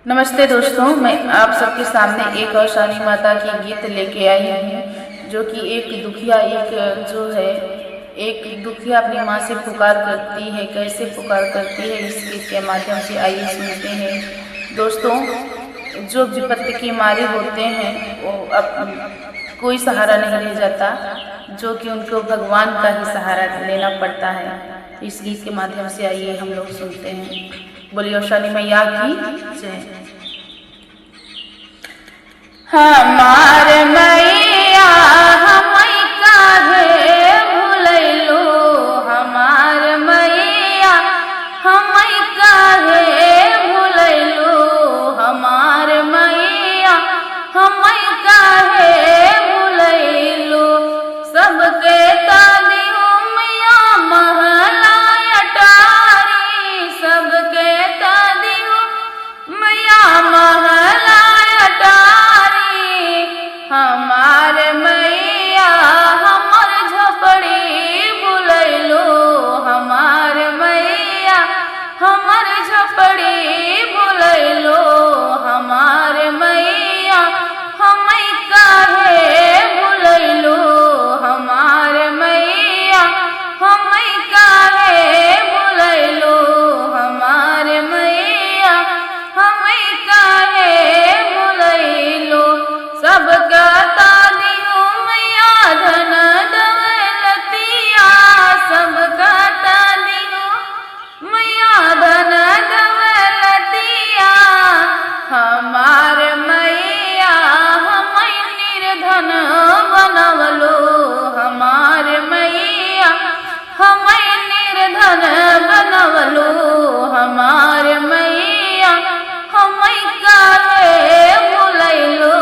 नमस्ते दोस्तों, मैं आप सबके सामने एक और शानी माता की गीत लेके आई हूँ, जो कि एक दुखिया अपनी माँ से पुकार करती है। कैसे पुकार करती है इस गीत के माध्यम से आइए सुनते हैं। दोस्तों, जो विपत्ति की मारे होते हैं वो अब कोई सहारा नहीं रह जाता, जो कि उनको भगवान का ही सहारा लेना पड़ता है। इस गीत के माध्यम से आइए हम लोग सुनते हैं। बोलिए शानी मैया की जय। हमार मैया हमई काहे भुलैलो, हमार मैया हमई काहे भुलैलो, हमार मैया हमई काहे भुलैलो। सबके तादियो मैया महला अटारी, सबके तादियो मैया महला अटारी। हमार मैया हमर झोपड़ी भुलैलो, हमार मैया हमर झोपड़ी भुलैलो, हमार मैया हमई काहे भुलैलो, हमार मैया हमई काहे भुलैलो, हमार मैया हमई काहे भुलैलो। सबका तादियो मैया धन दौलतिया, सबका तादियो मैया धन दौलतिया। हमार मैया हमई निर्धन बनवलो, हमार मैया हमई निर्धन बनवलो, हमार मैया हमई काहे भुलैलो,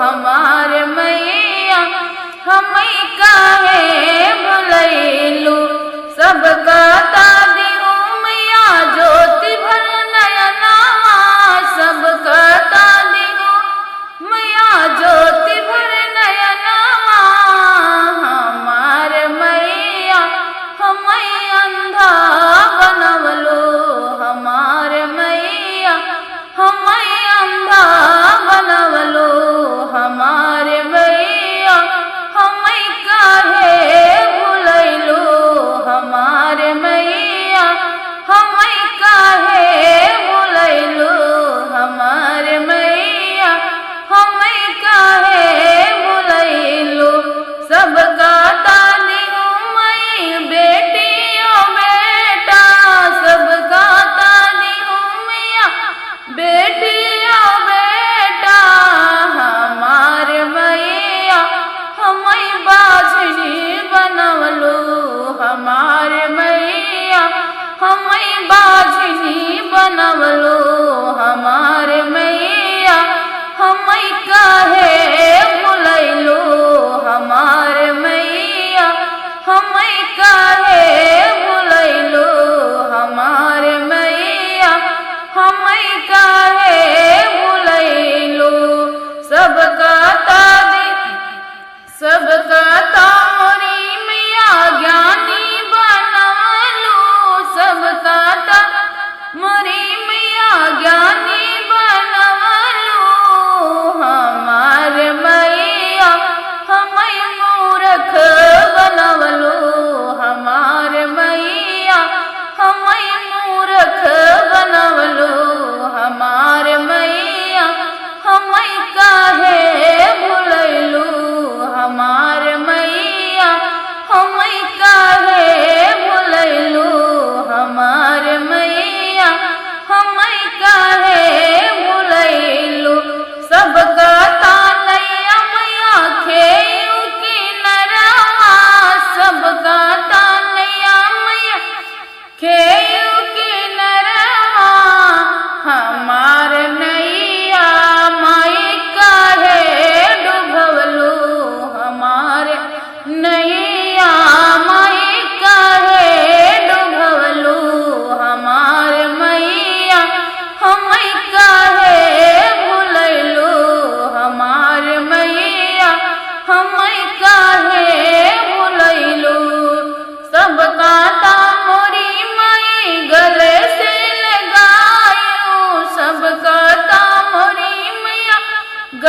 हमार मैया हमई काहे भुलैलो। सबका तादियो मैया ज्योति भर नयनवा, सबका तादियो मैया ज्योति भर नयनवा। हमार मैया हमई अंधा बनवलो, हमार मैया हमई अंधा बनवलो, हमार मैया हमई काहे भुलैलो, हमार मैया हमई काहे भुलैलो, हमार मैया हमई काहे भुलैलो। सबका तादियो मई बेटियो बेटा, सबका तादियो मैया बेटियो बेटा। हमार मैया हमई बाझनी बनवलो, हमार मैया हमई बाझनी बनवलो, हमार मैया हमई काहे भुलैलो, हमार मैया हमई काहे भुलैलो, हमार मैया हमई काहे भुलैलो। सबका मोरी मैया ज्ञानी बनवलो, सबका मोरी मैया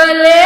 मंगले